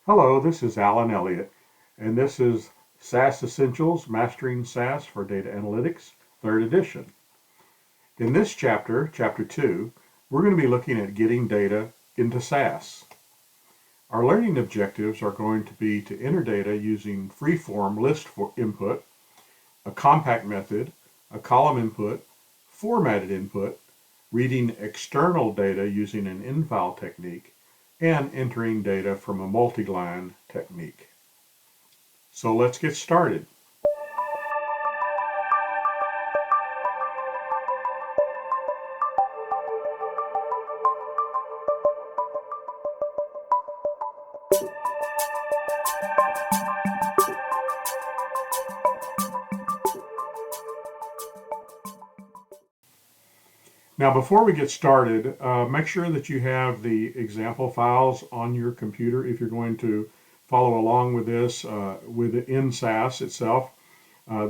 Hello, this is Alan Elliott, and this is SAS Essentials, Mastering SAS for Data Analytics, 3rd edition. In this chapter, Chapter 2, we're going to be looking at getting data into SAS. Our learning objectives are going to be to enter data using Freeform list input, a compact method, a column input, formatted input, reading external data using an INFILE technique, and entering data from a multi-line technique. So let's get started. Now, before we get started, make sure that you have the example files on your computer if you're going to follow along with this within SAS itself.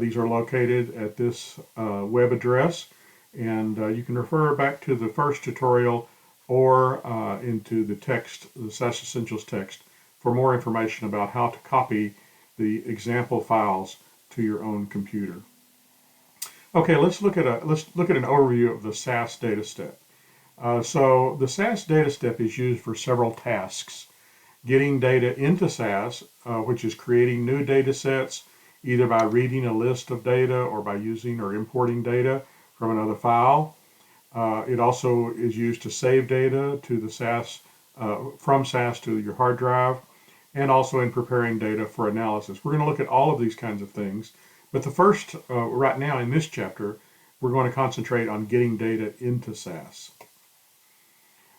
These are located at this web address, and you can refer back to the first tutorial or into the text, the SAS Essentials text, for more information about how to copy the example files to your own computer. Okay, let's look at an overview of the SAS data step. So the SAS data step is used for several tasks. Getting data into SAS, which is creating new data sets, either by reading a list of data or by using or importing data from another file. It also is used to save data to the SAS, from SAS to your hard drive, and also in preparing data for analysis. We're going to look at all of these kinds of things. But the first, right now in this chapter, we're going to concentrate on getting data into SAS.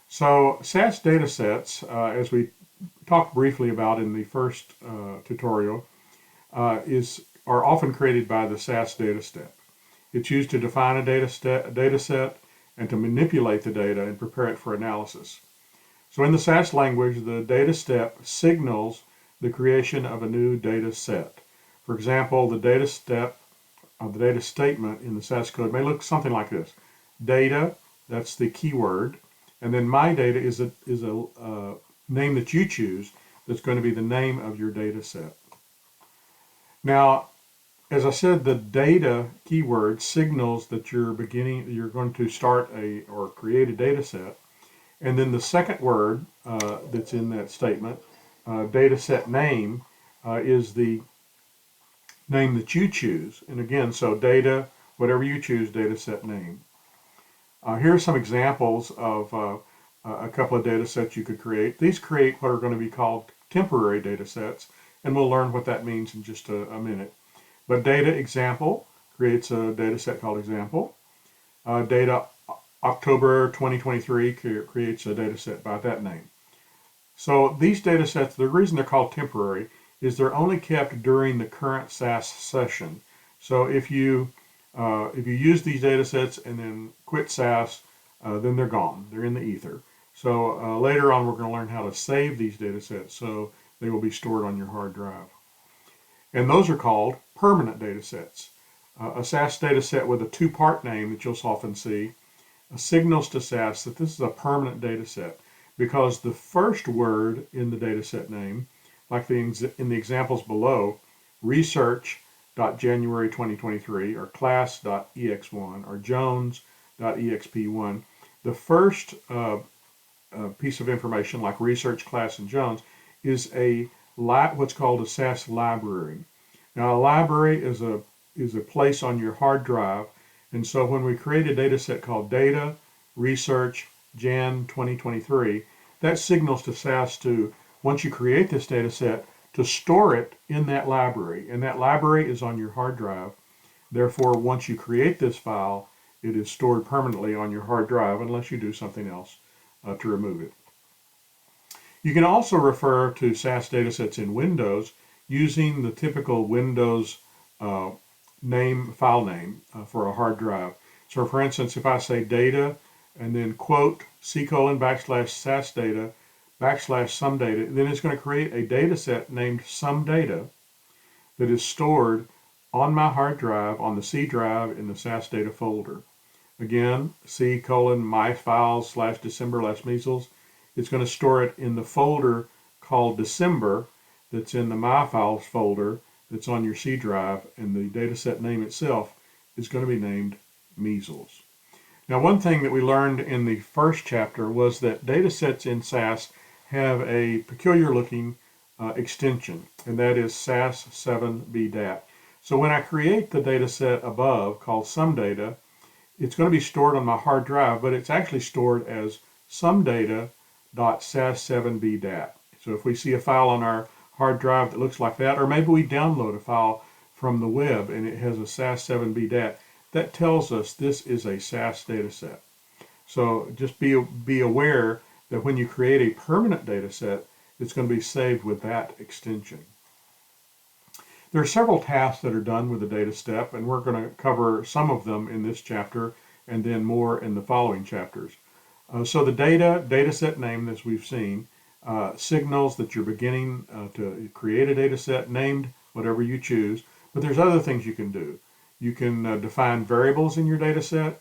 So SAS data sets, as we talked briefly about in the first tutorial, are often created by the SAS data step. It's used to define a data set and to manipulate the data and prepare it for analysis. So in the SAS language, the data step signals the creation of a new data set. For example, the data step of the data statement in the SAS code may look something like this. Data, that's the keyword, and then my data is a name that you choose that's going to be the name of your data set. Now, as I said, the data keyword signals that you're going to start or create a data set, and then the second word that's in that statement, data set name, is the name that you choose. And again, so data, whatever you choose, data set name. Here are some examples of a couple of data sets you could create. These create what are going to be called temporary data sets, and we'll learn what that means in just a minute. But data example creates a data set called example. Data October 2023 creates a data set by that name. So these data sets, the reason they're called temporary is they're only kept during the current SAS session. So if you use these data sets and then quit SAS, then they're gone. They're in the ether. So later on, we're going to learn how to save these data sets so they will be stored on your hard drive. And those are called permanent data sets. A SAS data set with a two-part name that you'll often see signals to SAS that this is a permanent data set because the first word in the data set name, like in the examples below, research.january 2023 or class.ex1 or jones.exp1, the first piece of information like research, class, and Jones is what's called a SAS library. Now a library is a place on your hard drive, and so when we create a data set called data research Jan 2023, that signals to SAS to, once you create this data set, to store it in that library. And that library is on your hard drive. Therefore, once you create this file, it is stored permanently on your hard drive unless you do something else to remove it. You can also refer to SAS datasets in Windows using the typical Windows file name for a hard drive. So for instance, if I say data and then quote /SAS data /some data, then it's going to create a data set named some data that is stored on my hard drive on the C drive in the SAS data folder. Again, C:/my files /December/measles. It's going to store it in the folder called December that's in the My Files folder that's on your C drive, and the dataset name itself is going to be named measles. Now, one thing that we learned in the first chapter was that datasets in SAS have a peculiar looking extension, and that is SAS 7BDAT. So when I create the dataset above called SumData, it's going to be stored on my hard drive, but it's actually stored as sumdata.sas7bdat. So if we see a file on our hard drive that looks like that, or maybe we download a file from the web and it has a SAS7bdat, that tells us this is a SAS dataset. So just be aware that when you create a permanent dataset, it's going to be saved with that extension. There are several tasks that are done with the data step, and we're going to cover some of them in this chapter and then more in the following chapters. So the dataset name, as we've seen, signals that you're beginning to create a dataset named whatever you choose, but there's other things you can do. You can define variables in your dataset.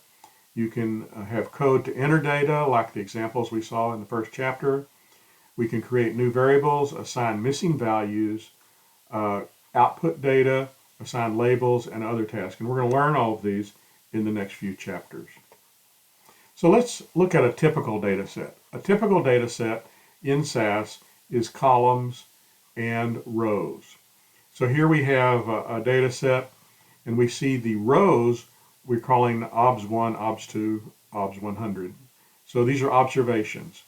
You can have code to enter data, like the examples we saw in the first chapter. We can create new variables, assign missing values, output data, assign labels, and other tasks. And we're going to learn all of these in the next few chapters. So let's look at a typical data set. A typical data set in SAS is columns and rows. So here we have a data set, and we see the rows we're calling OBS1, OBS2, OBS100. So these are observations.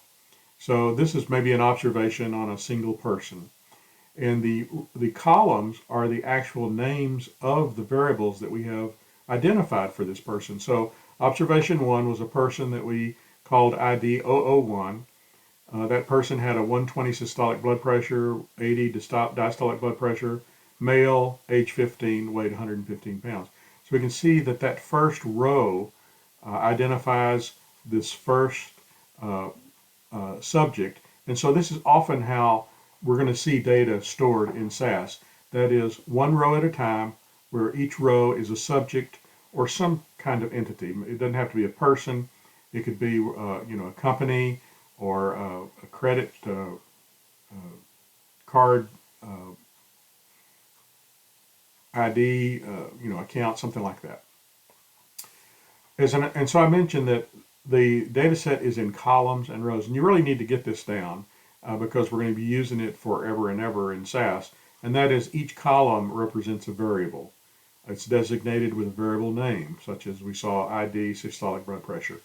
So this is maybe an observation on a single person. And the columns are the actual names of the variables that we have identified for this person. So observation 1 was a person that we called ID 001. That person had a 120 systolic blood pressure, 80 diastolic blood pressure, male, age 15, weighed 115 pounds. So we can see that that first row identifies this first subject. And so this is often how we're going to see data stored in SAS. That is, one row at a time, where each row is a subject or some kind of entity. It doesn't have to be a person. It could be, a company or a credit card ID, account, something like that. And so I mentioned that the data set is in columns and rows, and you really need to get this down because we're going to be using it forever and ever in SAS, and that is each column represents a variable. It's designated with a variable name, such as we saw ID, systolic blood pressure.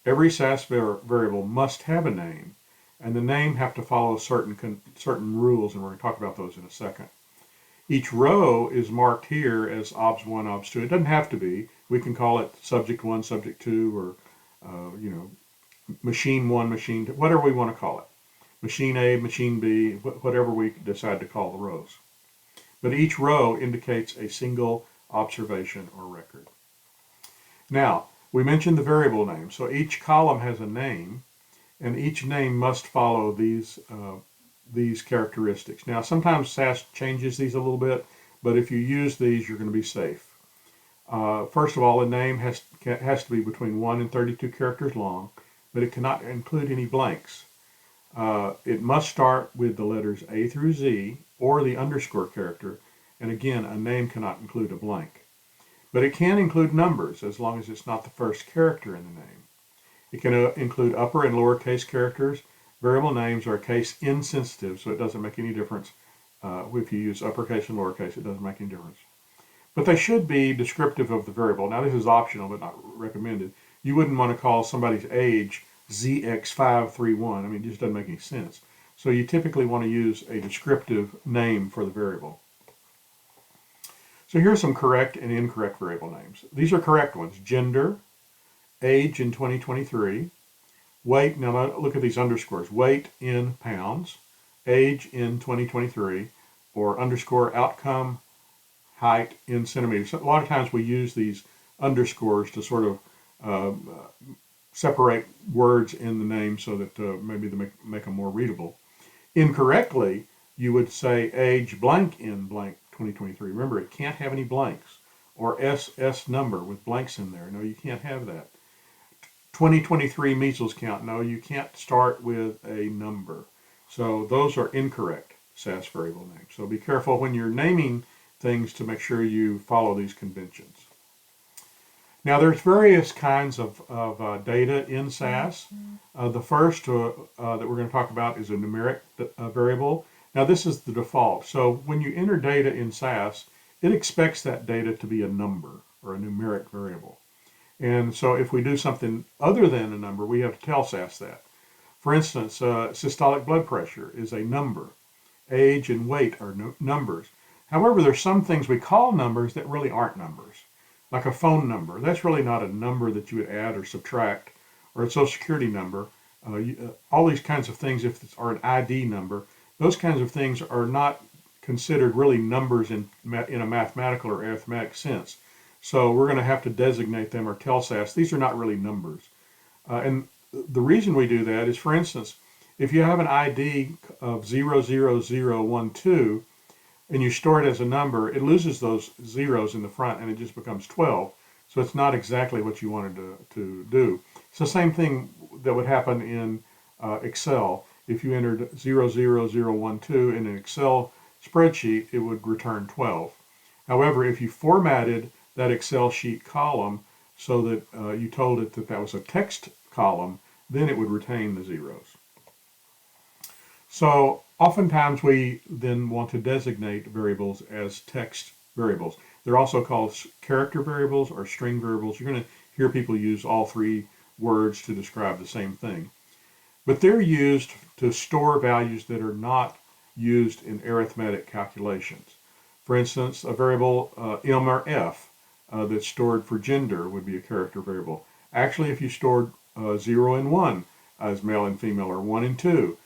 Every SAS variable must have a name, and the name have to follow certain rules, and we're going to talk about those in a second. Each row is marked here as OBS1, OBS2. It doesn't have to be. We can call it subject 1, subject 2, or machine 1, machine 2, whatever we want to call it. Machine A, machine B, whatever we decide to call the rows. But each row indicates a single observation or record. Now, we mentioned the variable name. So each column has a name, and each name must follow these characteristics. Now, sometimes SAS changes these a little bit, but if you use these, you're going to be safe. First of all, a name has to be between 1 and 32 characters long, but it cannot include any blanks. It must start with the letters A through Z or the underscore character, and again, a name cannot include a blank. But it can include numbers as long as it's not the first character in the name. It can include upper and lowercase characters. Variable names are case insensitive, so it doesn't make any difference if you use uppercase and lowercase. It doesn't make any difference. But they should be descriptive of the variable. Now, this is optional, but not recommended. You wouldn't want to call somebody's age ZX531. I mean, it just doesn't make any sense. So you typically want to use a descriptive name for the variable. So here are some correct and incorrect variable names. These are correct ones. Gender, age in 2023, weight, now look at these underscores, weight in pounds, age in 2023, or underscore outcome, height in centimeters. So a lot of times we use these underscores to sort of separate words in the name so that maybe they make them more readable. Incorrectly, you would say age blank in blank 2023. Remember, it can't have any blanks. Or SS number with blanks in there. No, you can't have that. 2023 measles count. No, you can't start with a number. So those are incorrect SAS variable names. So be careful when you're naming things to make sure you follow these conventions. Now there's various kinds of data in SAS. The first that we're going to talk about is a numeric variable. Now this is the default. So when you enter data in SAS, it expects that data to be a number or a numeric variable. And so if we do something other than a number, we have to tell SAS that. For instance, systolic blood pressure is a number. Age and weight are numbers. However, there's some things we call numbers that really aren't numbers. Like a phone number, that's really not a number that you would add or subtract, or a social security number. All these kinds of things, if it's, are an ID number, those kinds of things are not considered really numbers in a mathematical or arithmetic sense. So we're going to have to designate them or tell SAS these are not really numbers. And the reason we do that is, for instance, if you have an ID of 00012, and you store it as a number, it loses those zeros in the front and it just becomes 12. So it's not exactly what you wanted to do. It's the same thing that would happen in Excel. If you entered 00012 in an Excel spreadsheet, it would return 12. However, if you formatted that Excel sheet column so that you told it that that was a text column, then it would retain the zeros. So oftentimes we then want to designate variables as text variables. They're also called character variables or string variables. You're going to hear people use all three words to describe the same thing. But they're used to store values that are not used in arithmetic calculations. For instance, a variable M or F that's stored for gender would be a character variable. Actually, if you stored 0 and 1 as male and female, or 1 and 2,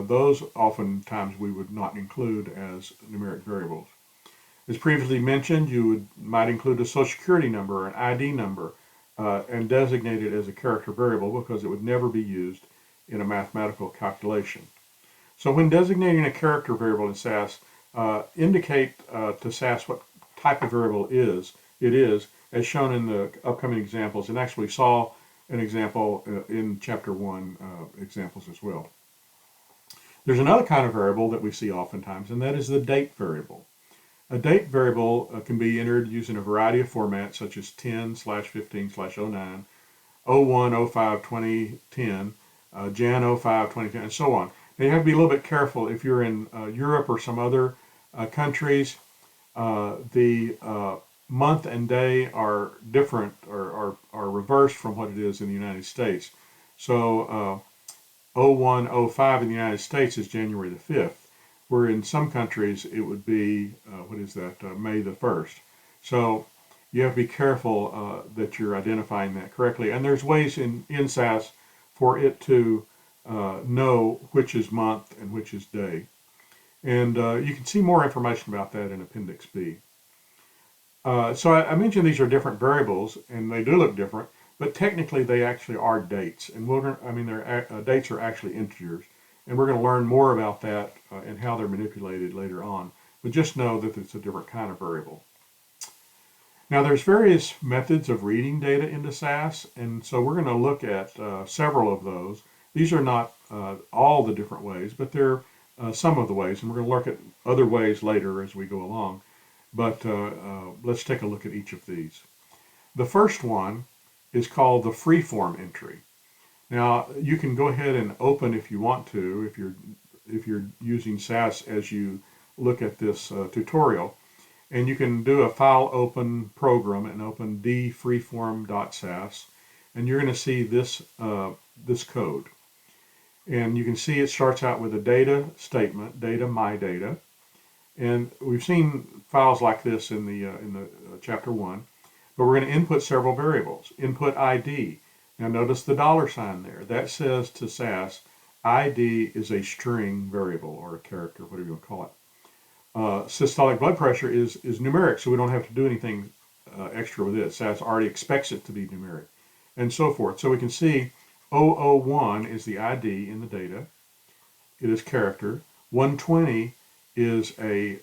those oftentimes we would not include as numeric variables. As previously mentioned, you might include a social security number or an ID number and designate it as a character variable because it would never be used in a mathematical calculation. So when designating a character variable in SAS, indicate to SAS what type of variable it is, as shown in the upcoming examples, and actually saw an example in Chapter 1 examples as well. There's another kind of variable that we see oftentimes, and that is the date variable. A date variable can be entered using a variety of formats such as 10/15/09, 01/05/2010, Jan 05, 2010, and so on. Now you have to be a little bit careful if you're in Europe or some other countries. The month and day are different or are reversed from what it is in the United States. So 01/05 in the United States is January the 5th, where in some countries it would be, May the 1st. So you have to be careful that you're identifying that correctly. And there's ways in SAS for it to know which is month and which is day. And you can see more information about that in Appendix B. So I mentioned these are different variables, and they do look different, but technically they actually are dates. And dates are actually integers. And we're going to learn more about that and how they're manipulated later on. But just know that it's a different kind of variable. Now there's various methods of reading data into SAS, and so we're going to look at several of those. These are not all the different ways, but they're some of the ways, and we're going to look at other ways later as we go along. But let's take a look at each of these. The first one is called the Freeform entry. Now you can go ahead and open if you want to, if you're using SAS as you look at this tutorial, and you can do a file open program and open dfreeform.sas, and you're going to see this this code. And you can see it starts out with a data statement, data my data, and we've seen files like this in the chapter 1. But we're going to input several variables. Input ID. Now notice the $ there. That says to SAS, ID is a string variable or a character, whatever you want to call it. Systolic blood pressure is numeric, so we don't have to do anything extra with it. SAS already expects it to be numeric, and so forth. So we can see 001 is the ID in the data. It is character. 120 is a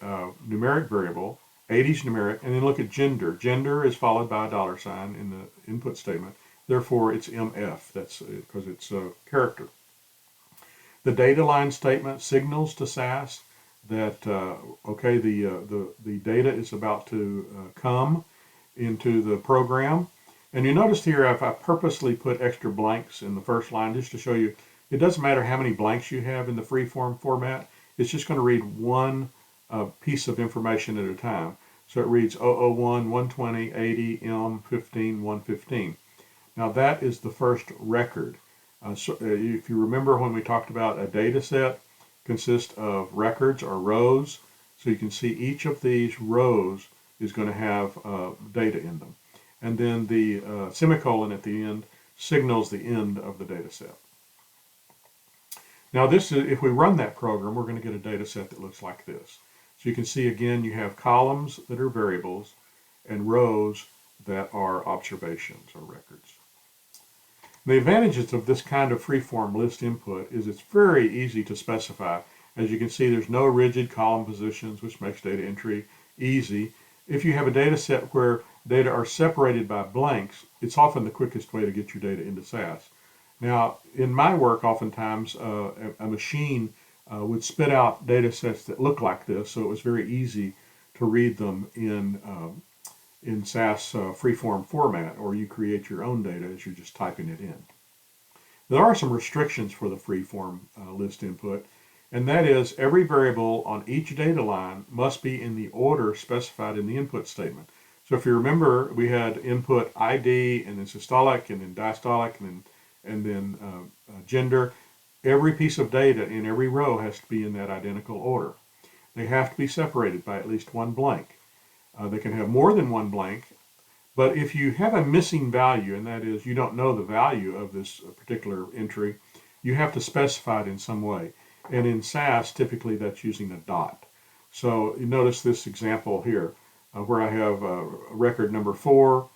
numeric variable. 80 is numeric, and then look at gender. Gender is followed by a $ in the input statement. Therefore, it's MF. That's because it's a character. The data line statement signals to SAS that, okay, the data is about to come into the program. And you notice here I purposely put extra blanks in the first line just to show you it doesn't matter how many blanks you have in the freeform format. It's just going to read one piece of information at a time. So it reads 001, 120, 80, M15, 115. Now that is the first record. So if you remember when we talked about a data set consists of records or rows, so you can see each of these rows is going to have data in them. And then the semicolon at the end signals the end of the data set. Now this is, if we run that program, we're going to get a data set that looks like this. So you can see again you have columns that are variables and rows that are observations or records. The advantages of this kind of freeform list input is it's very easy to specify. As you can see, there's no rigid column positions, which makes data entry easy. If you have a data set where data are separated by blanks, it's often the quickest way to get your data into SAS. Now, in my work, oftentimes a machine would spit out data sets that look like this, so it was very easy to read them in SAS freeform format, or you create your own data as you're just typing it in. There are some restrictions for the freeform list input, and that is every variable on each data line must be in the order specified in the input statement. So if you remember, we had input ID and then systolic and then diastolic and then gender. Every piece of data in every row has to be in that identical order. They have to be separated by at least one blank. They can have more than one blank, but if you have a missing value, and that is you don't know the value of this particular entry, you have to specify it in some way. And in SAS, typically that's using a dot. So you notice this example here, where I have record number 4,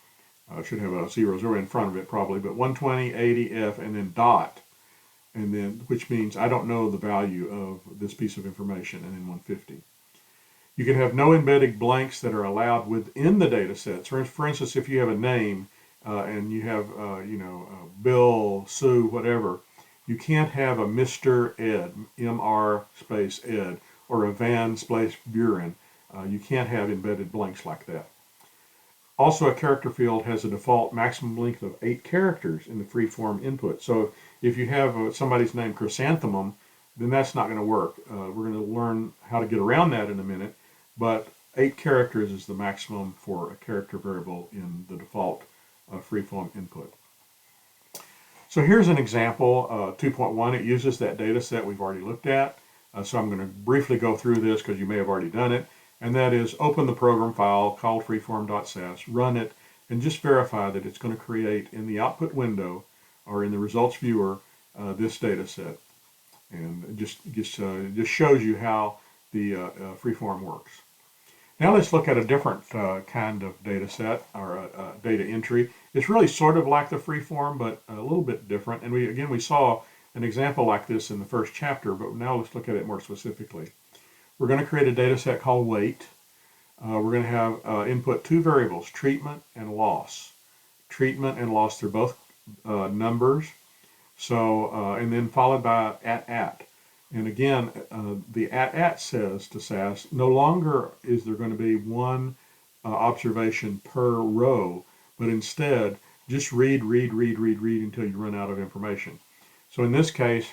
I should have a 00 in front of it probably, but 120, 80, F, and then dot, and then which means I don't know the value of this piece of information, and then 150. You can have no embedded blanks that are allowed within the data sets. For instance, if you have a name and you have, Bill, Sue, whatever, you can't have a Mr. Ed, MR space Ed, or a Van space Buren. You can't have embedded blanks like that. Also, a character field has a default maximum length of 8 characters in the freeform input. So if you have somebody's name Chrysanthemum, then that's not going to work. We're going to learn how to get around that in a minute. But 8 characters is the maximum for a character variable in the default freeform input. So here's an example, 2.1. It uses that data set we've already looked at. So I'm going to briefly go through this because you may have already done it. And that is open the program file called freeform.sas, run it, and just verify that it's going to create in the output window or in the results viewer this data set. And it just shows you how the freeform works. Now let's look at a different kind of data set or data entry. It's really sort of like the freeform, but a little bit different. And we saw an example like this in the first chapter, but now let's look at it more specifically. We're going to create a data set called weight. We're going to have input 2 variables, treatment and loss. Treatment and loss, they're both numbers. So, and then followed by at. And again, the at says to SAS, no longer is there going to be one observation per row, but instead just read until you run out of information. So in this case,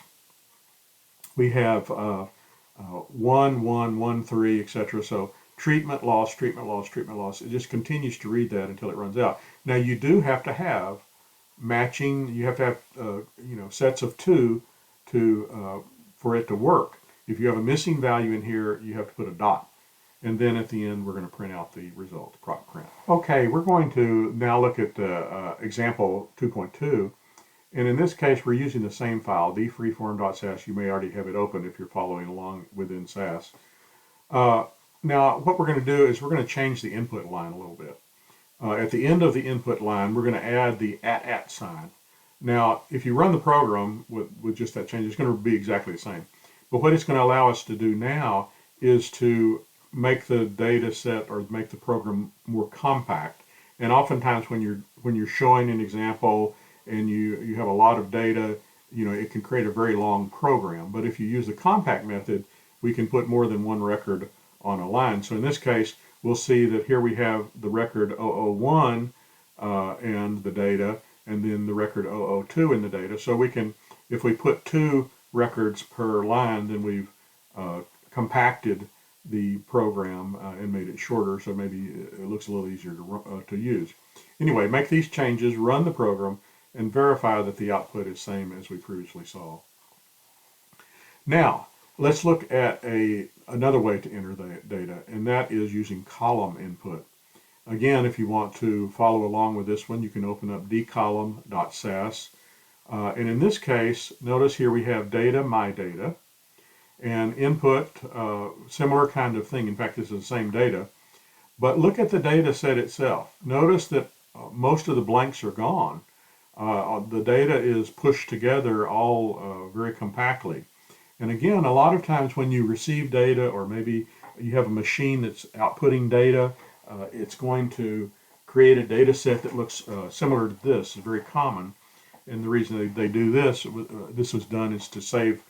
we have 1, 1, 1, 3, etc. So treatment, loss, treatment, loss, treatment, loss. It just continues to read that until it runs out. Now you do have to have matching. You have to have sets of 2 to for it to work. If you have a missing value in here, you have to put a dot. And then at the end, we're going to print out the result, proc print. Okay, we're going to now look at example 2.2. And in this case, we're using the same file, freeform.sas. You may already have it open if you're following along within SAS. Now, what we're going to do is we're going to change the input line a little bit. At the end of the input line, we're going to add the at sign. Now, if you run the program with just that change, it's going to be exactly the same. But what it's going to allow us to do now is to make the data set or make the program more compact. And oftentimes when you're showing an example and you have a lot of data, it can create a very long program. But if you use the compact method, we can put more than one record on a line. So in this case, we'll see that here we have the record 001 and the data, and then the record 002 in the data. So we can, if we put 2 records per line, then we've compacted the program and made it shorter, so maybe it looks a little easier to use. Anyway, make these changes, run the program, and verify that the output is same as we previously saw. Now, let's look at another way to enter the data, and that is using column input. Again, if you want to follow along with this one, you can open up dcolumn.sas. And in this case, notice here we have data, my data, and input, similar kind of thing. In fact, this is the same data. But look at the data set itself. Notice that most of the blanks are gone. The data is pushed together all very compactly. And again, a lot of times when you receive data, or maybe you have a machine that's outputting data, it's going to create a data set that looks similar to this. It's very common. And the reason they do this, this was done, is to save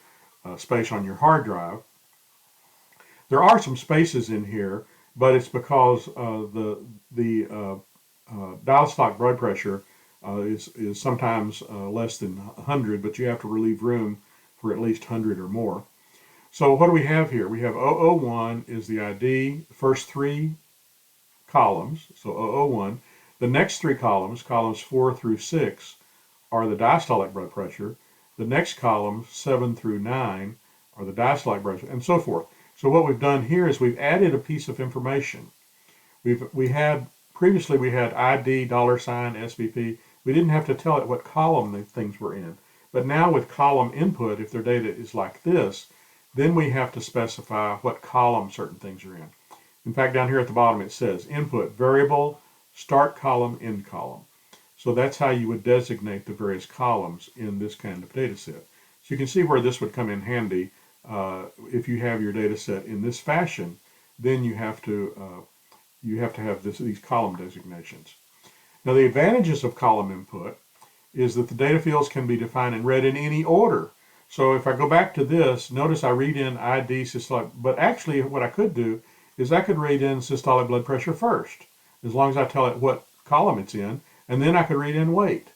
space on your hard drive. There are some spaces in here, but it's because the diastolic blood pressure is sometimes less than 100, but you have to leave room for at least 100 or more. So what do we have here? We have 001 is the ID, the first 3 columns, so 001. The next 3 columns, columns 4 through 6, are the diastolic blood pressure. The next columns, 7 through 9, are the diastolic blood pressure, and so forth. So what we've done here is we've added a piece of information. Previously we had ID, $, SVP. We didn't have to tell it what column the things were in. But now with column input, if their data is like this, then we have to specify what column certain things are in. In fact, down here at the bottom it says input variable, start column, end column. So that's how you would designate the various columns in this kind of data set. So you can see where this would come in handy. If you have your data set in this fashion, then you have to have these column designations. Now the advantages of column input is that the data fields can be defined and read in any order. So if I go back to this, notice I read in ID, systolic, but actually what I could do is I could read in systolic blood pressure first, as long as I tell it what column it's in, and then I could read in weight,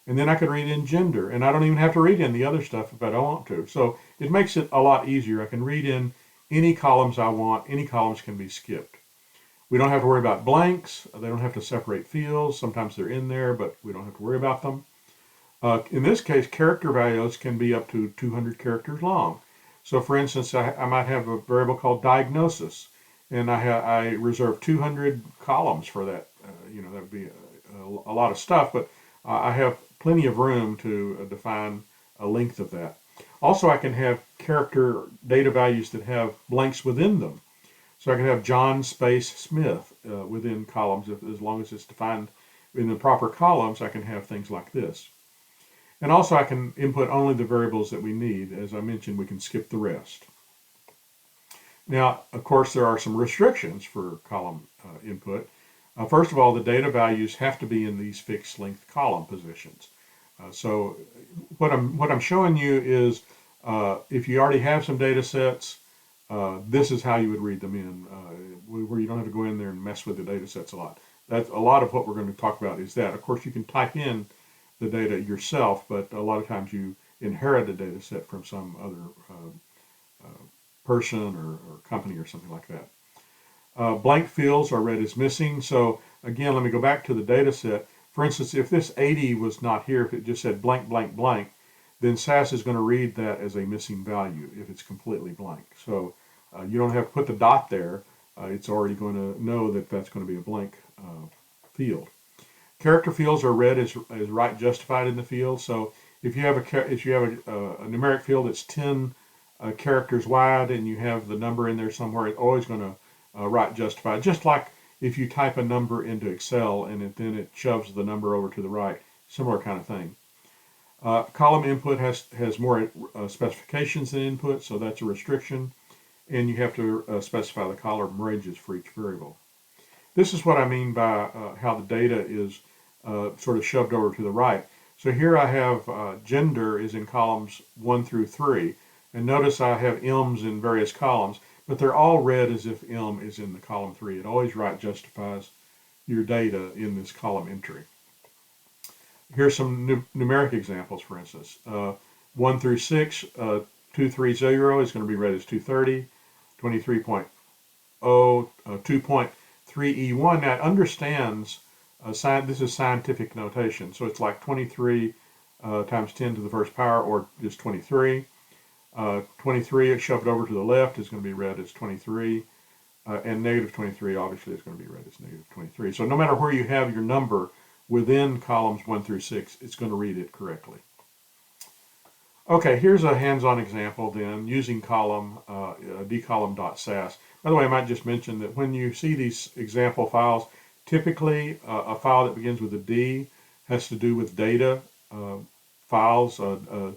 and then I could read in gender, and I don't even have to read in the other stuff if I don't want to. So it makes it a lot easier. I can read in any columns I want. Any columns can be skipped. We don't have to worry about blanks. They don't have to separate fields. Sometimes they're in there, but we don't have to worry about them. In this case, character values can be up to 200 characters long. So for instance, I might have a variable called diagnosis, and I reserve 200 columns for that. That would be a lot of stuff, but I have plenty of room to define a length of that. Also, I can have character data values that have blanks within them. So I can have John space Smith within columns. As long as it's defined in the proper columns, I can have things like this. And also I can input only the variables that we need. As I mentioned, we can skip the rest. Now, of course, there are some restrictions for column input. First of all, the data values have to be in these fixed length column positions. So what I'm showing you is if you already have some data sets, this is how you would read them in, where you don't have to go in there and mess with the data sets a lot. That's a lot of what we're going to talk about is that. Of course, you can type in the data yourself, but a lot of times you inherit the data set from some other person or company or something like that. Blank fields are read as missing. So again, let me go back to the data set. For instance, if this 80 was not here, if it just said blank, blank, blank, then SAS is going to read that as a missing value if it's completely blank. So you don't have to put the dot there. It's already going to know that that's going to be a blank field. Character fields are read as right justified in the field. So if you have a numeric field that's 10 characters wide and you have the number in there somewhere, it's always going to right justify. Just like if you type a number into Excel and then it shoves the number over to the right, similar kind of thing. Column input has more specifications than input, so that's a restriction, and you have to specify the column ranges for each variable. This is what I mean by how the data is sort of shoved over to the right. So here I have gender is in columns 1 through 3. And notice I have M's in various columns, but they're all read as if M is in the column 3. It always justifies your data in this column entry. Here's some numeric examples, for instance. 1 through 6, 230 is going to be read as 230, 23.0, 2.3E1. Now it understands, this is scientific notation, so it's like 23 times 10 to the first power, or just 23. 23 shoved over to the left is going to be read as 23, and negative 23 obviously is going to be read as negative 23. So no matter where you have your number within columns 1 through 6, it's going to read it correctly. Okay, here's a hands-on example then using dcolumn.sas. By the way, I might just mention that when you see these example files, typically a file that begins with a D has to do with data files,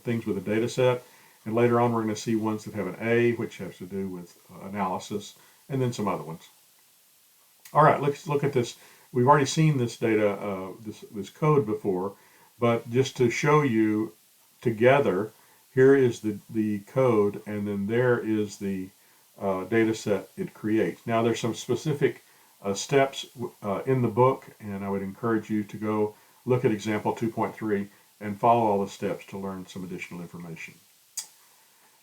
things with a data set. And later on, we're going to see ones that have an A, which has to do with analysis, and then some other ones. All right, let's look at this. We've already seen this data, this code before, but just to show you together, here is the code, and then there is the data set it creates. Now, there's some specific steps in the book, and I would encourage you to go look at example 2.3 and follow all the steps to learn some additional information.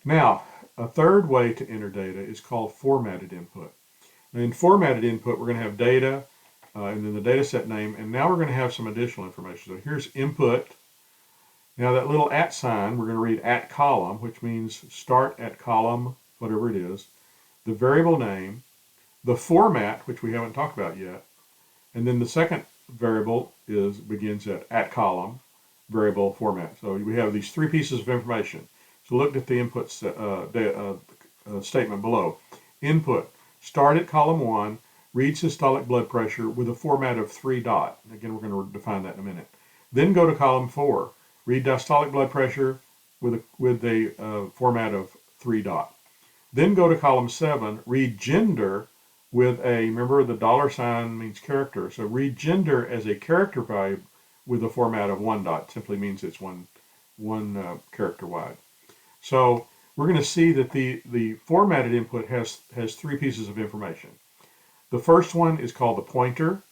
Now, a third way to enter data is called formatted input. Now, in formatted input, we're going to have data, and then the data set name, and now we're going to have some additional information. So here's input. Now that little @ sign, we're going to read @ column, which means start at column, whatever it is, the variable name, the format, which we haven't talked about yet, and then the second variable begins at column, variable format. So we have these three pieces of information. So look at the input statement below. Input, start at column 1, read systolic blood pressure with a format of 3 . Again, we're going to define that in a minute. Then go to column 4, read diastolic blood pressure with a format of 3 . Then go to column 7, read gender with remember the $ means character, so read gender as a character value with a format of 1 . Simply means it's one character wide. So we're going to see that the formatted input has 3 pieces of information. The first one is called the pointer.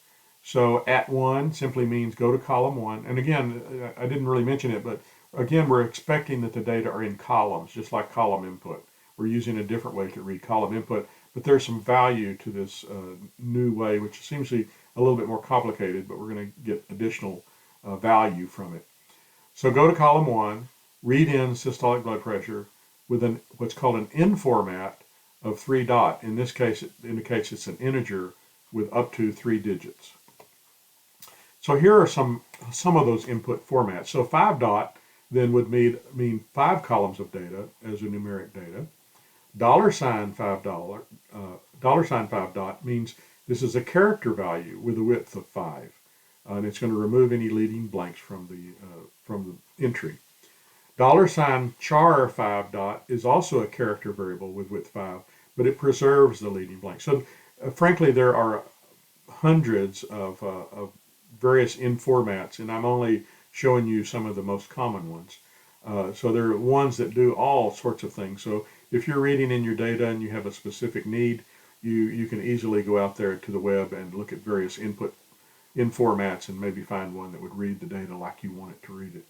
So @1 simply means go to column 1. And again, I didn't really mention it, but again, we're expecting that the data are in columns, just like column input. We're using a different way to read column input, but there's some value to this new way, which seems to be a little bit more complicated, but we're going to get additional value from it. So go to column 1. Read in systolic blood pressure with what's called an in format of 3 . In this case, it indicates it's an integer with up to 3 digits. So here are some of those input formats. So 5 then would mean 5 columns of data as a numeric data. $5 means this is a character value with a width of 5, and it's going to remove any leading blanks from the entry. $char 5 is also a character variable with width 5, but it preserves the leading blank. So frankly, there are hundreds of various in formats, and I'm only showing you some of the most common ones. So there are ones that do all sorts of things. So if you're reading in your data and you have a specific need, you can easily go out there to the web and look at various input in formats and maybe find one that would read the data like you want it to read it.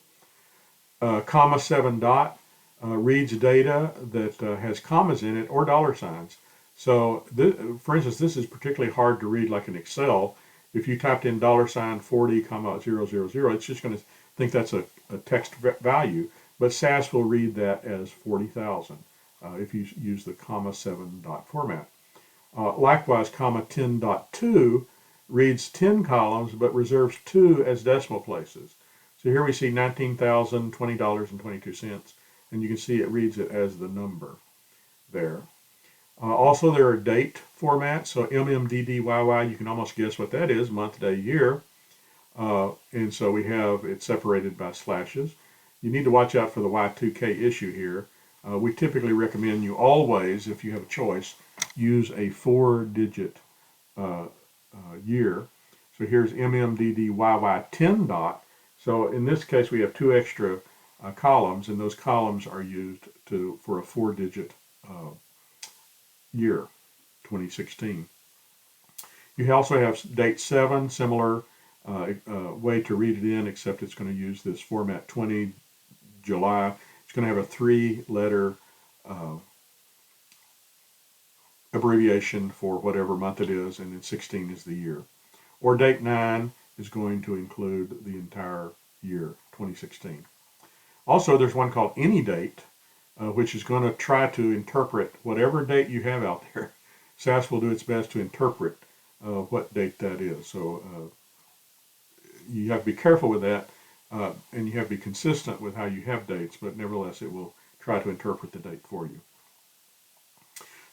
$7 reads data that has commas in it or $. So for instance, this is particularly hard to read like in Excel. If you typed in $40,000, it's just going to think that's a text value, but SAS will read that as 40,000 if you use the $7 format. Likewise, $10.2 reads 10 columns but reserves 2 as decimal places. So here we see $19,020.22, and you can see it reads it as the number there. Also, there are date formats, so MMDDYY, you can almost guess what that is, month, day, year. And so we have it separated by slashes. You need to watch out for the Y2K issue here. We typically recommend you always, if you have a choice, use a 4-digit year. So here's MMDDYY 10. So in this case, we have two extra columns, and those columns are used for a 4-digit year, 2016. You also have date 7, similar way to read it in, except it's going to use this format 20 July. It's going to have a 3-letter abbreviation for whatever month it is, and then 16 is the year. Or date 9 is going to include the entire year, 2016. Also, there's one called any date, which is going to try to interpret whatever date you have out there. SAS will do its best to interpret what date that is. So you have to be careful with that, and you have to be consistent with how you have dates, but nevertheless it will try to interpret the date for you.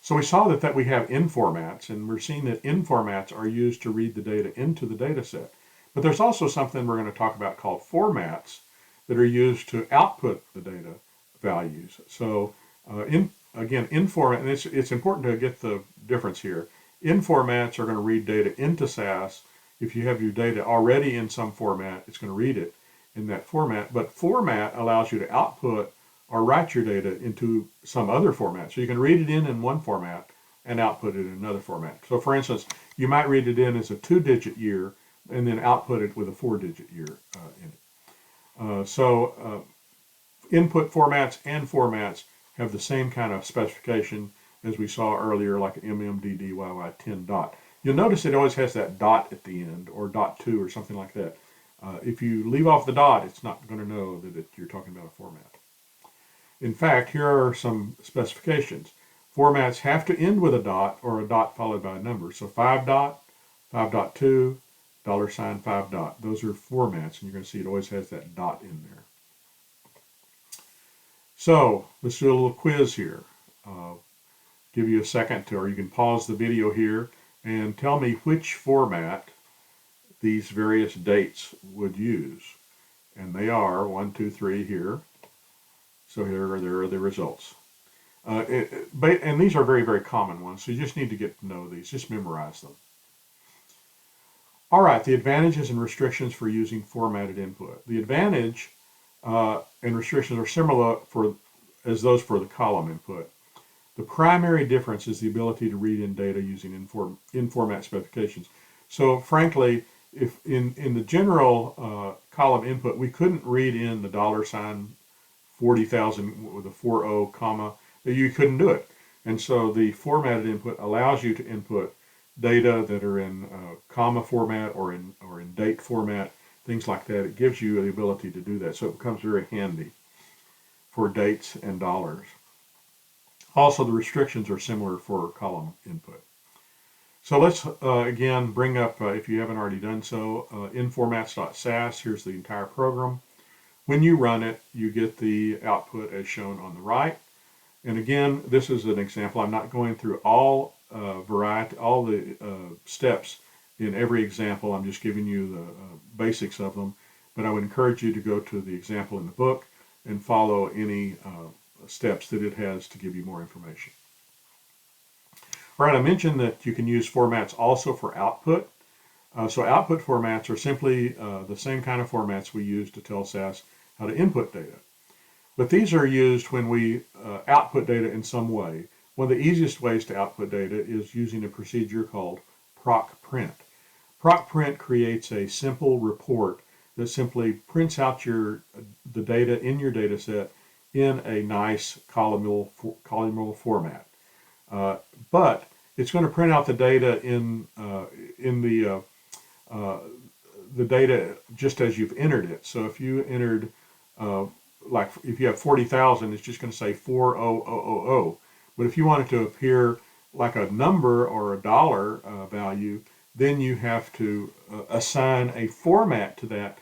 So we saw that we have in formats, and we're seeing that in formats are used to read the data into the data set. But there's also something we're going to talk about called formats that are used to output the data values. So in format, and it's important to get the difference here. In formats are going to read data into SAS. If you have your data already in some format, it's going to read it in that format. But format allows you to output or write your data into some other format. So you can read it in one format and output it in another format. So for instance, you might read it in as a 2-digit year and then output it with a 4-digit year in it. Input formats and formats have the same kind of specification as we saw earlier, like MMDDYY10 dot. You'll notice it always has that dot at the end, or .2 or something like that. If you leave off the dot, it's not going to know that you're talking about a format. In fact, here are some specifications. Formats have to end with a dot or a dot followed by a number. So 5 dot, 5.2, $5 dot. Those are formats, and you're going to see it always has that dot in there. So let's do a little quiz here. Give you a second or you can pause the video here and tell me which format these various dates would use. And they are 1, 2, 3 here. So there are the results. And these are very, very common ones, so you just need to get to know these. Just memorize them. All right, the advantages and restrictions for using formatted input. The advantage and restrictions are similar as those for the column input. The primary difference is the ability to read in data using in-format specifications. So frankly, if in the general column input, we couldn't read in the $40,000 with a 40 comma, you couldn't do it. And so the formatted input allows you to input data that are in comma format or in date format, things like that. It gives you the ability to do that. So it becomes very handy for dates and dollars. Also, the restrictions are similar for column input. So let's again bring up, if you haven't already done so, informats.sas. Here's the entire program. When you run it, you get the output as shown on the right. And again, this is an example. I'm not going through all the steps in every example. I'm just giving you the basics of them. But I would encourage you to go to the example in the book and follow any steps that it has to give you more information. All right, I mentioned that you can use formats also for output. So output formats are simply the same kind of formats we use to tell SAS how to input data. But these are used when we output data in some way. One of the easiest ways to output data is using a procedure called proc print. Proc print creates a simple report that simply prints out the data in your data set in a nice columnar format. But it's going to print out the data in the data just as you've entered it. So if you entered, like if you have 40,000, it's just going to say 40000. But if you want it to appear like a number or a dollar value, then you have to assign a format to that,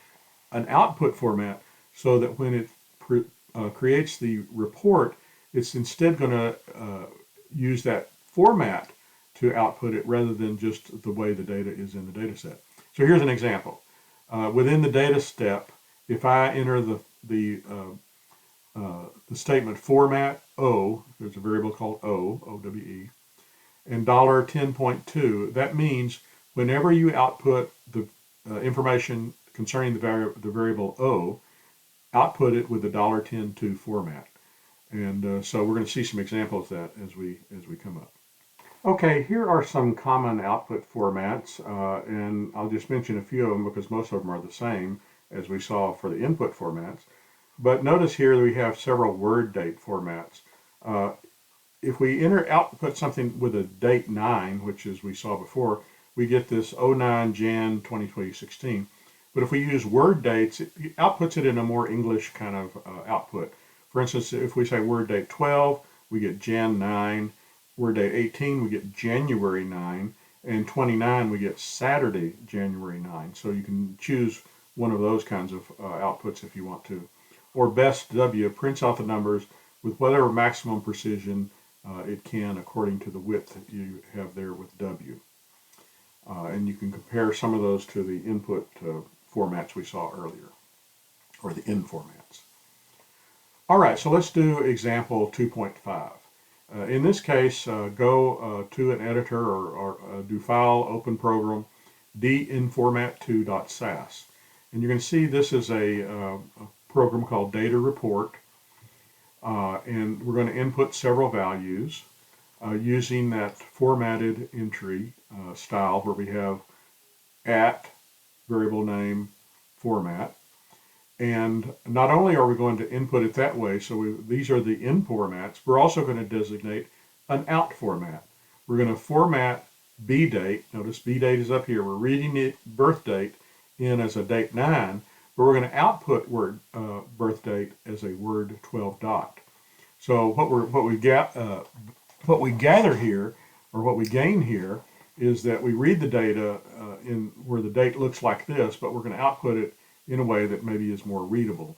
an output format, so that when it creates the report, it's instead going to use that format to output it rather than just the way the data is in the data set. So here's an example. Within the data step, if I enter the statement format O, there's a variable called O, O-W-E, and $10.2, that means whenever you output the information concerning the variable O, output it with the $10.2 format. And so we're going to see some examples of that as we come up. Okay, here are some common output formats, and I'll just mention a few of them because most of them are the same as we saw for the input formats. But notice here that we have several word date formats. If we output something with a date 9, which as we saw before, we get this 09 Jan 2016. But if we use word dates, it outputs it in a more English kind of output. For instance, if we say word date 12, we get Jan 9. Word date 18, we get January 9. And 29, we get Saturday, January 9. So you can choose one of those kinds of outputs if you want to. Or best W prints out the numbers with whatever maximum precision it can according to the width that you have there with W. And you can compare some of those to the input formats we saw earlier, or the in formats. All right, so let's do example 2.5. In this case, go to an editor or do File, Open Program, DInformat2.SAS. And you're going to see this is a program called Data Report. And we're going to input several values using that formatted entry style where we have at variable name format. And not only are we going to input it that way, so these are the in formats, we're also going to designate an out format. We're going to format B date. Notice B date is up here. We're reading the birth date in as a date 9, but we're going to output word birth date as a word 12 dot. So what we gather here, or what we gain here, is that we read the data in where the date looks like this, but we're going to output it in a way that maybe is more readable.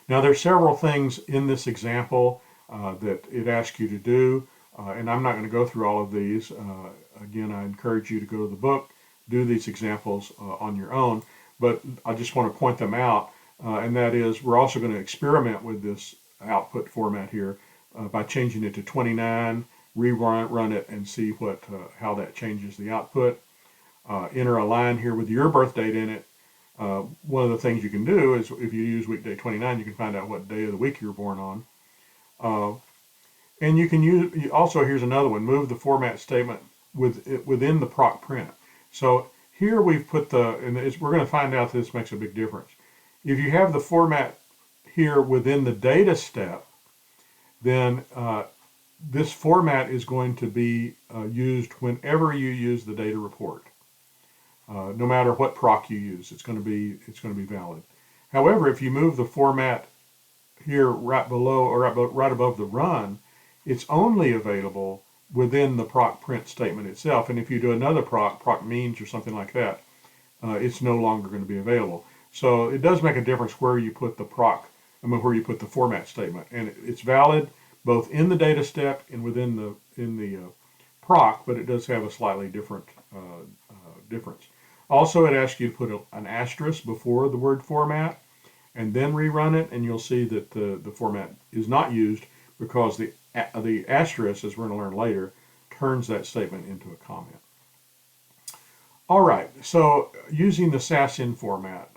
Now there's several things in this example that it asks you to do, and I'm not going to go through all of these. Again, I encourage you to go to the book, do these examples on your own, but I just want to point them out, and that is we're also going to experiment with this output format here by changing it to 29, rerun it, and see how that changes the output. Enter a line here with your birth date in it. One of the things you can do is if you use weekday 29, you can find out what day of the week you were born on. And you can use, also here's another one, move the format statement within the proc print. So here we've put and we're going to find out this makes a big difference. If you have the format here within the data step, then this format is going to be used whenever you use the data report. No matter what proc you use, it's going to be valid. However, if you move the format here right below or right above the run, it's only available within the proc print statement itself. And if you do another proc means or something like that, it's no longer going to be available. So it does make a difference where you put the where you put the format statement, and it's valid both in the data step and within the proc, but it does have a slightly different difference. Also, it asks you to put an asterisk before the word format and then rerun it, and you'll see that the format is not used because the asterisk, as we're going to learn later, turns that statement into a comment. All right, so using the SAS in format.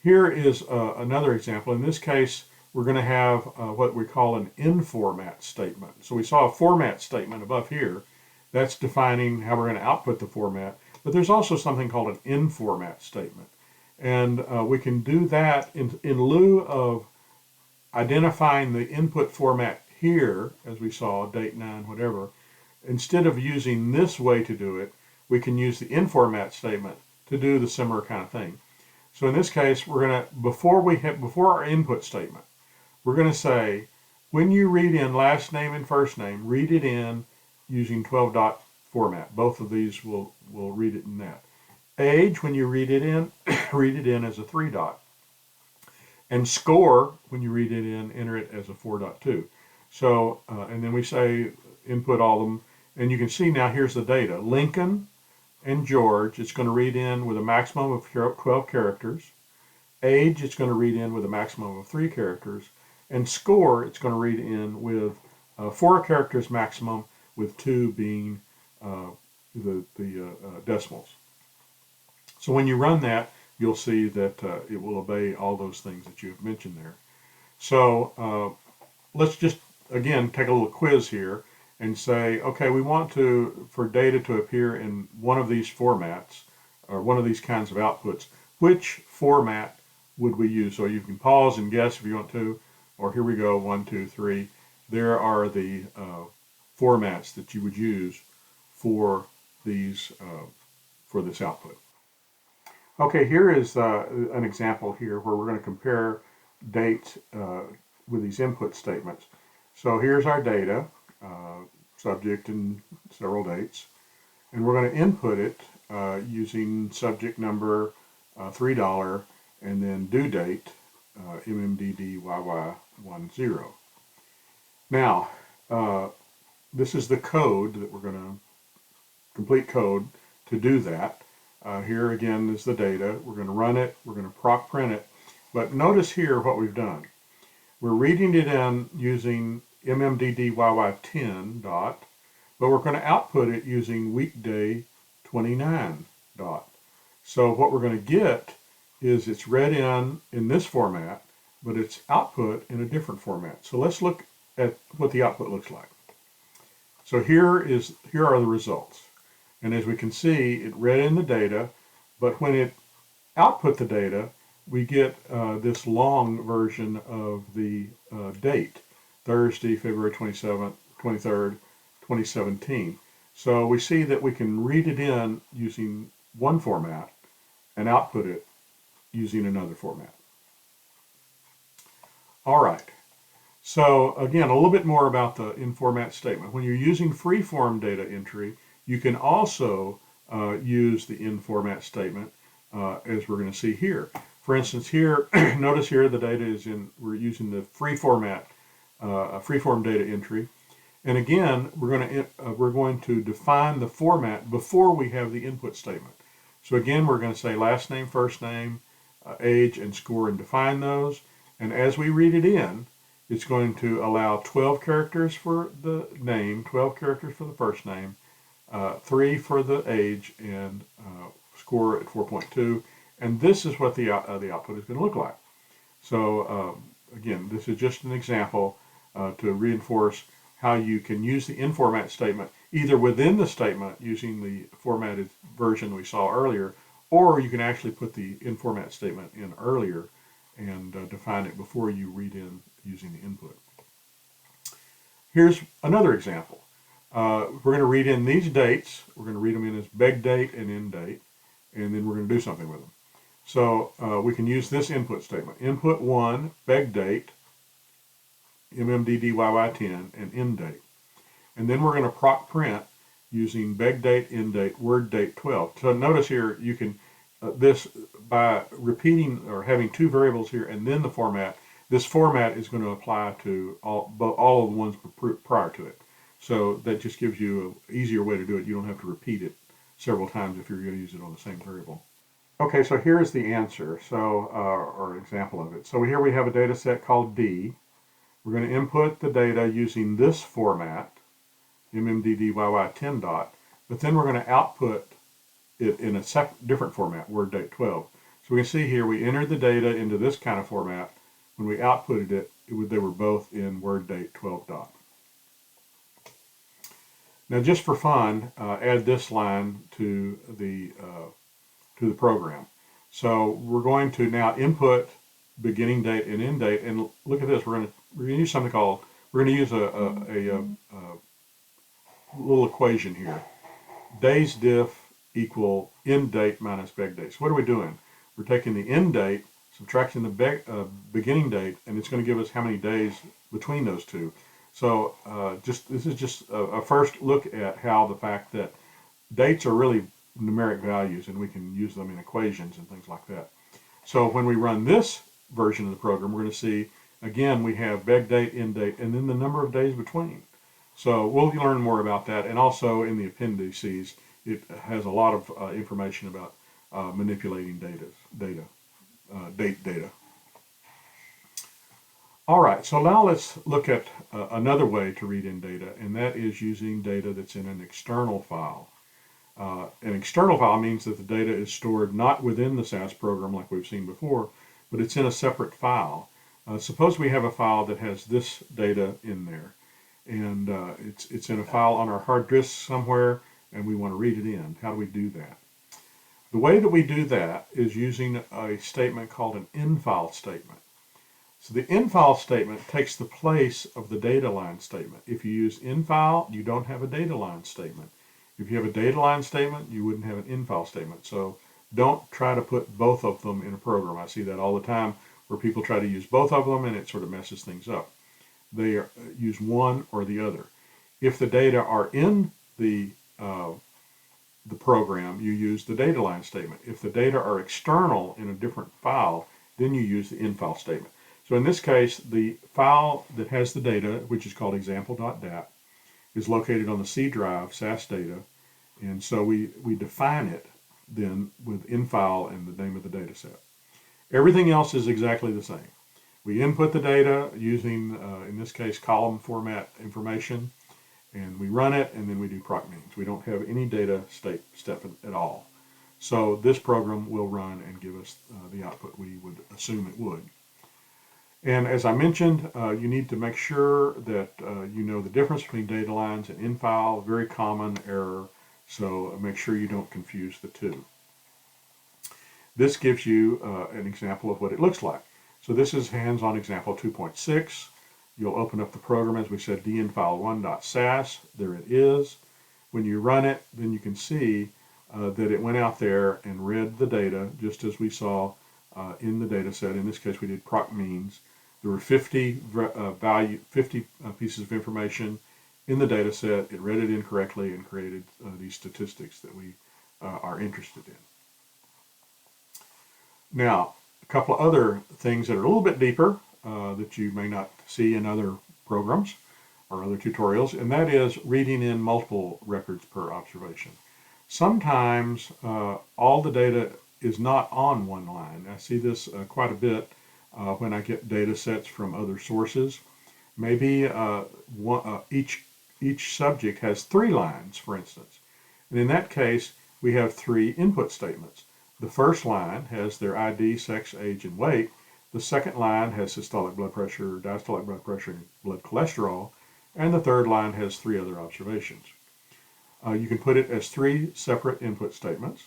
Here is another example. In this case, we're going to have what we call an in format statement. So we saw a format statement above here. That's defining how we're going to output the format. But there's also something called an in format statement. And we can do that in lieu of identifying the input format here, as we saw, date 9, whatever. Instead of using this way to do it, we can use the in format statement to do the similar kind of thing. So in this case, we're going to, before our input statement, we're going to say, when you read in last name and first name, read it in using 12 dot format. Both of these will read it in that. Age, when you read it in, read it in as a 3 dot. And score, when you read it in, enter it as a 4.2. So, and then we say input all of them. And you can see now here's the data. Lincoln and George, it's going to read in with a maximum of 12 characters. Age, it's going to read in with a maximum of 3 characters. And score, it's going to read in with 4 characters maximum, with 2 being the decimals. So when you run that, you'll see that it will obey all those things that you have mentioned there. So let's just, again, take a little quiz here and say, okay, we want for data to appear in one of these formats or one of these kinds of outputs. Which format would we use? So you can pause and guess if you want to, or here we go, 1, 2, 3. There are the formats that you would use for these for this output. Okay, here is an example here where we're going to compare dates with these input statements. So here's our data, subject and several dates, and we're going to input it using subject number $3 and then due date MMDDYY10. Now, this is the code that we're going to complete code to do that. Here again is the data. We're going to run it. We're going to proc print it. But notice here what we've done. We're reading it in using MMDDYY10 dot, but we're going to output it using weekday 29 dot. So what we're going to get is it's read in this format, but it's output in a different format. So let's look at what the output looks like. So here are the results. And as we can see, it read in the data, but when it output the data, we get this long version of the date, Thursday, February 23rd, 2017. So we see that we can read it in using one format and output it using another format. All right. So again, a little bit more about the in-format statement. When you're using Freeform data entry, you can also use the in-format statement as we're going to see here. For instance, here, notice here the data is we're using the Freeform data entry. And again, we're going to define the format before we have the input statement. So again, we're going to say last name, first name, age, and score, and define those. And as we read it in, it's going to allow 12 characters for the name, 12 characters for the first name, 3 for the age, and score at 4.2. And this is what the output is going to look like. So again, this is just an example to reinforce how you can use the in-format statement either within the statement using the formatted version we saw earlier, or you can actually put the in-format statement in earlier and define it before you read in using the input. Here's another example. We're going to read in these dates. We're going to read them in as beg date and end date, and then we're going to do something with them. So we can use this input statement. Input 1, beg date, MMDDYY10, and end date. And then we're going to proc print using beg date, end date, word date 12. So notice here you can, this by repeating or having two variables here and then the format, this format is going to apply to all of the ones prior to it. So that just gives you an easier way to do it. You don't have to repeat it several times if you're going to use it on the same variable. Okay, so here's the answer, or an example of it. So here we have a data set called D. We're going to input the data using this format, MMDDYY10 dot, but then we're going to output it in a different format, word date 12. So we can see here we entered the data into this kind of format. When we outputted it, they were both in word date 12 dot. Now, just for fun, add this line to the program. So we're going to now input beginning date and end date, and look at this. We're going to use something called, we're going to use a little equation here. Days diff equal end date minus beg date. So what are we doing? We're taking the end date, subtracting the beginning date, and it's going to give us how many days between those two. So this is just a first look at how the fact that dates are really numeric values, and we can use them in equations and things like that. So when we run this version of the program, we're going to see, again, we have beg date, end date, and then the number of days between. So we'll learn more about that, and also in the appendices, it has a lot of information about manipulating date data. All right, so now let's look at another way to read in data, and that is using data that's in an external file. An external file means that the data is stored not within the SAS program like we've seen before, but it's in a separate file. Suppose we have a file that has this data in there, and it's in a file on our hard disk somewhere, and we want to read it in. How do we do that? The way that we do that is using a statement called an INFILE statement. So the INFILE statement takes the place of the data line statement. If you use INFILE, you don't have a data line statement. If you have a data line statement, you wouldn't have an INFILE statement. So don't try to put both of them in a program. I see that all the time where people try to use both of them and it sort of messes things up. They use one or the other. If the data are in the program, you use the data line statement. If the data are external in a different file, then you use the INFILE statement. So in this case, the file that has the data, which is called example.dat, is located on the C drive, SAS data, and so we define it then with INFILE and the name of the data set. Everything else is exactly the same. We input the data using, in this case, column format information, and we run it, and then we do proc means. We don't have any data step at all. So this program will run and give us the output we would assume it would. And as I mentioned, you need to make sure that you know the difference between data lines and INFILE, very common error, so make sure you don't confuse the two. This gives you an example of what it looks like. So this is hands-on example 2.6. You'll open up the program, as we said, dinfile1.sas. There it is. When you run it, then you can see that it went out there and read the data, just as we saw in the data set. In this case, we did proc means. There were 50 pieces of information in the data set. It read it in correctly and created these statistics that we are interested in. Now, a couple of other things that are a little bit deeper that you may not see in other programs or other tutorials, and that is reading in multiple records per observation. Sometimes all the data is not on one line. I see this quite a bit when I get data sets from other sources. Maybe each subject has 3 lines, for instance. And in that case, we have 3 input statements. The first line has their ID, sex, age, and weight. The second line has systolic blood pressure, diastolic blood pressure, and blood cholesterol. And the third line has 3 other observations. You can put it as 3 separate input statements.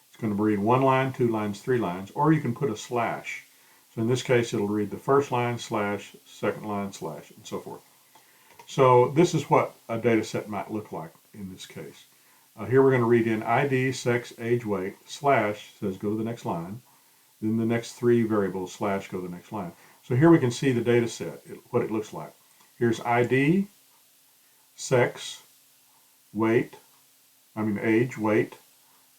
It's going to read 1 line, 2 lines, 3 lines, or you can put a slash. So in this case, it'll read the first line, slash, second line, slash, and so forth. So this is what a data set might look like in this case. Here we're going to read in ID, sex, age, weight, slash, says go to the next line. Then the next 3 variables, slash, go to the next line. So here we can see the data set, what it looks like. Here's ID, sex, age, weight,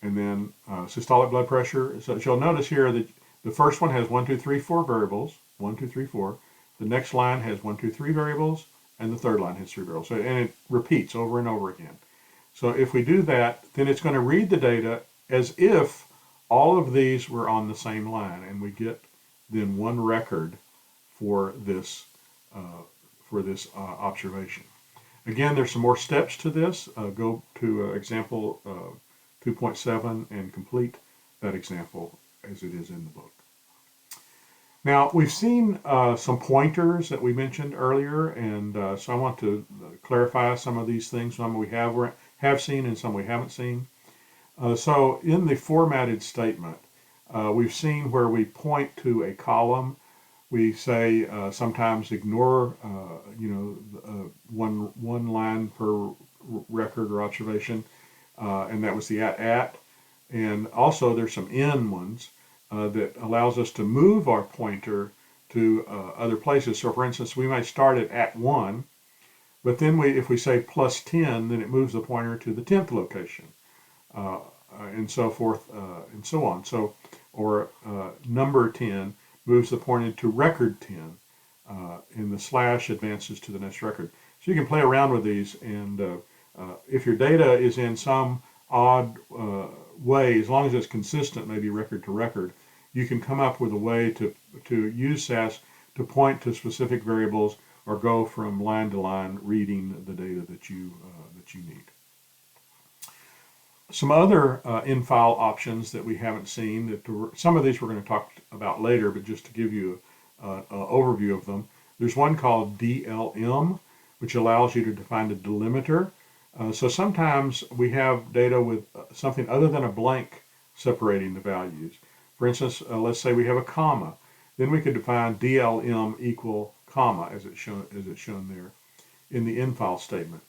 and then systolic blood pressure. So you'll notice here that the first one has 1, 2, 3, 4 variables, 1, 2, 3, 4. The next line has 1, 2, 3 variables, and the third line has 3 variables. So, and it repeats over and over again. So if we do that, then it's going to read the data as if all of these were on the same line, and we get then one record for this observation. Again, there's some more steps to this. Go to example 2.7 and complete that example as it is in the book. Now, we've seen some pointers that we mentioned earlier, and so I want to clarify some of these things. Some we have seen and some we haven't seen. So in the formatted statement, we've seen where we point to a column. We say sometimes ignore, one line per record or observation, and that was the at. And also there's some in ones that allows us to move our pointer to other places. So for instance, we might start at 1, but then if we say plus 10, then it moves the pointer to the 10th location, and so forth, and so on. So, or number 10 moves the pointer to record 10, and the slash advances to the next record. So you can play around with these, and if your data is in some odd way, as long as it's consistent, maybe record to record, you can come up with a way to use SAS to point to specific variables or go from line to line reading the data that you need. Some other INFILE options that we haven't seen, some of these we're going to talk about later, but just to give you an overview of them. There's one called DLM, which allows you to define a delimiter. So sometimes we have data with something other than a blank separating the values. For instance, let's say we have a comma. Then we could define DLM equal comma as it's shown there in the INFILE statement.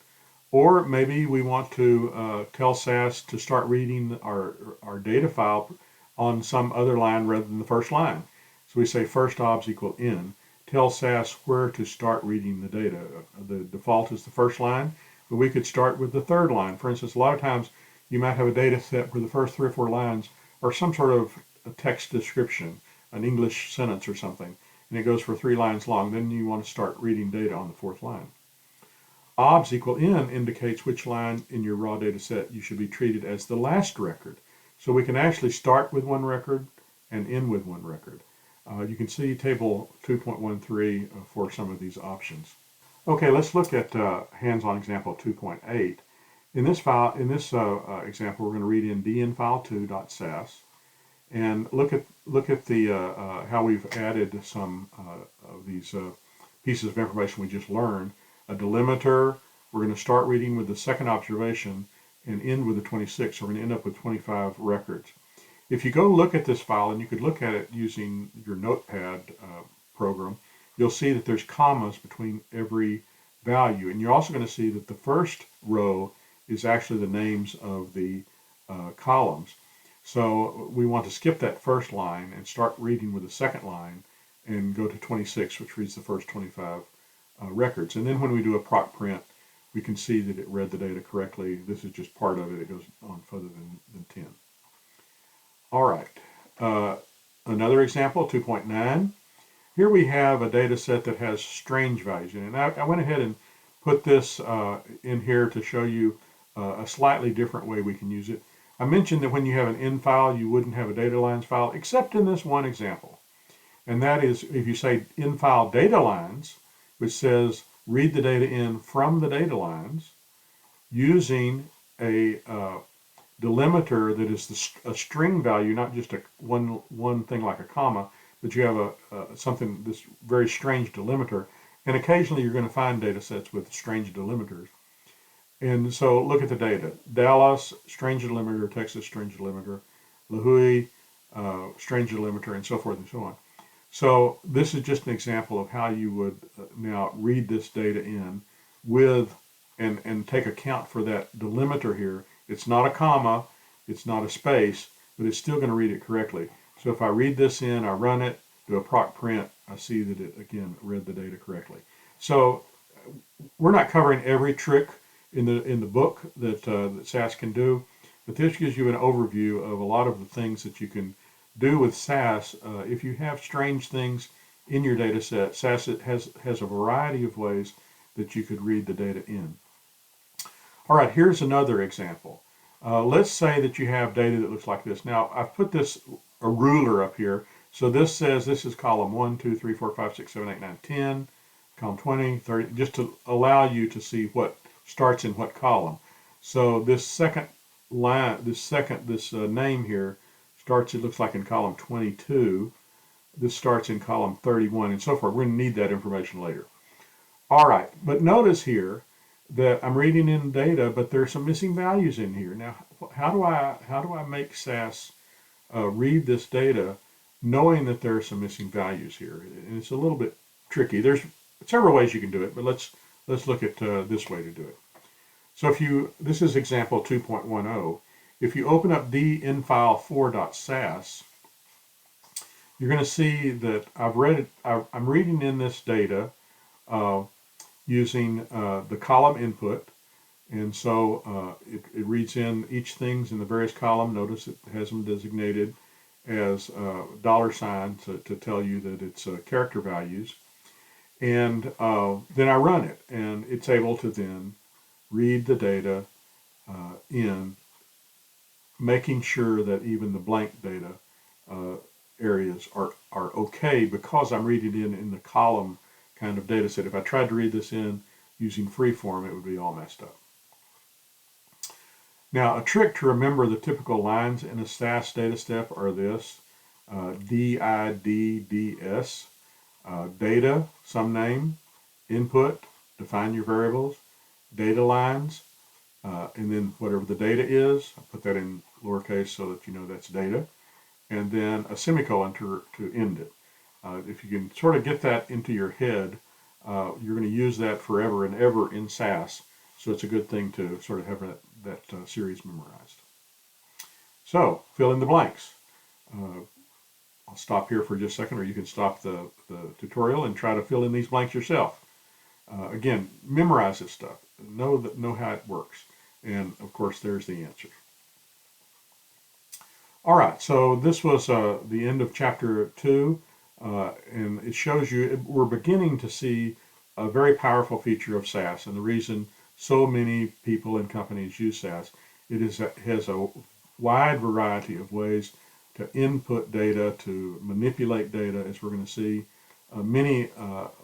Or maybe we want to tell SAS to start reading our data file on some other line rather than the first line. So we say first obs equal n. Tell SAS where to start reading the data. The default is the first line, but we could start with the third line. For instance, a lot of times you might have a data set where the first 3 or 4 lines are some sort of a text description, an English sentence or something, and it goes for 3 lines long. Then you want to start reading data on the 4th line. Obs equal n indicates which line in your raw data set you should be treated as the last record. So we can actually start with one record and end with one record. You can see table 2.13 for some of these options. Okay, let's look at hands-on example 2.8. In this example, we're going to read in dinfile2.sas and look at the how we've added some of these pieces of information we just learned. A delimiter. We're going to start reading with the second observation and end with the 26. So we're going to end up with 25 records. If you go look at this file, and you could look at it using your notepad program, you'll see that there's commas between every value. And you're also going to see that the first row is actually the names of the columns. So we want to skip that first line and start reading with the second line and go to 26, which reads the first 25 records. And then when we do a proc print, we can see that it read the data correctly. This is just part of it. It goes on further than 10. All right. Another example, 2.9. Here we have a data set that has strange values in it. And I went ahead and put this in here to show you a slightly different way we can use it. I mentioned that when you have an in file, you wouldn't have a data lines file, except in this one example. And that is if you say in file data lines, which says read the data in from the data lines using a delimiter that is a string value, not just a one thing like a comma, but you have this very strange delimiter. And occasionally you're going to find data sets with strange delimiters. And so look at the data. Dallas, strange delimiter, Texas, strange delimiter, Lahui, strange delimiter, and so forth and so on. So this is just an example of how you would now read this data in with and take account for that delimiter here. It's not a comma, it's not a space, but it's still going to read it correctly. So if I read this in, I run it, do a proc print, I see that it again read the data correctly. So we're not covering every trick in the book that SAS can do, but this gives you an overview of a lot of the things that you can do with SAS. If you have strange things in your data set, SAS has a variety of ways that you could read the data in. All right, here's another example. Let's say that you have data that looks like this. Now, I've put a ruler up here. So this says this is column 1, 2, 3, 4, 5, 6, 7, 8, 9, 10, column 20, 30, just to allow you to see what starts in what column. So this second line, this name here starts, it looks like in column 22. This starts in column 31 and so forth. We're going to need that information later. All right, but notice here that I'm reading in data, but there's some missing values in here. Now, how do I make SAS read this data knowing that there are some missing values here? And it's a little bit tricky. There's several ways you can do it, but let's look at this way to do it. So this is example 2.10. If you open up dinfile4.sas, you're going to see that I'm reading in this data using the column input. And so it reads in each things in the various column. Notice it has them designated as $sign to tell you that it's character values. And then I run it, and it's able to then read the data in, making sure that even the blank data areas are okay because I'm reading in the column kind of data set. If I tried to read this in using Freeform, it would be all messed up. Now, a trick to remember the typical lines in a SAS data step are this: DIDDS, data, some name, input, define your variables, data lines, and then whatever the data is, I put that in lowercase so that you know that's data, and then a semicolon to end it. If you can sort of get that into your head, you're going to use that forever and ever in SAS, so it's a good thing to sort of have that series memorized. So, fill in the blanks. I'll stop here for just a second, or you can stop the tutorial and try to fill in these blanks yourself. Again, memorize this stuff. Know how it works. And of course, there's the answer. All right, so this was the end of chapter 2, and it shows you we're beginning to see a very powerful feature of SAS, and the reason so many people and companies use SAS, it has a wide variety of ways to input data, to manipulate data, as we're going to see. Many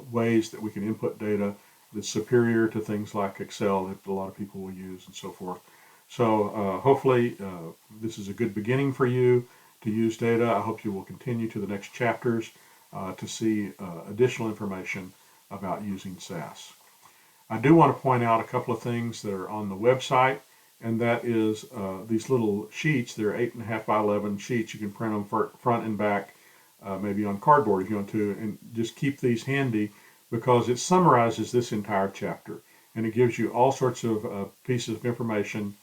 ways that we can input data that's superior to things like Excel that a lot of people will use and so forth. So hopefully this is a good beginning for you to use data. I hope you will continue to the next chapters to see additional information about using SAS. I do want to point out a couple of things that are on the website, and that is these little sheets. They're 8.5 by 11 sheets. You can print them front and back, maybe on cardboard if you want to, and just keep these handy because it summarizes this entire chapter, and it gives you all sorts of pieces of information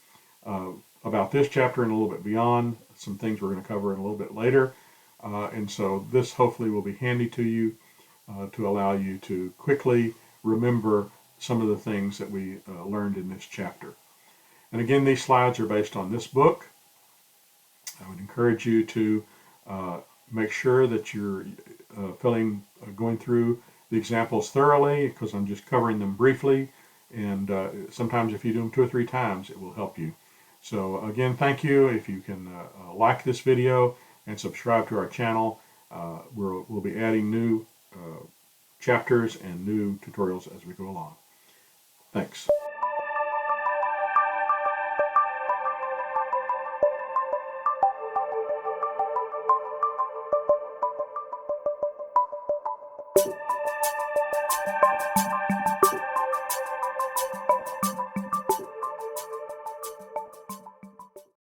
about this chapter and a little bit beyond, some things we're going to cover in a little bit later. And so this hopefully will be handy to you to allow you to quickly remember some of the things that we learned in this chapter. And again, these slides are based on this book. I would encourage you to make sure that you're going through the examples thoroughly, because I'm just covering them briefly. And sometimes if you do them 2 or 3 times, it will help you. So again, thank you. If you can like this video and subscribe to our channel, we'll be adding new chapters and new tutorials as we go along. Thanks.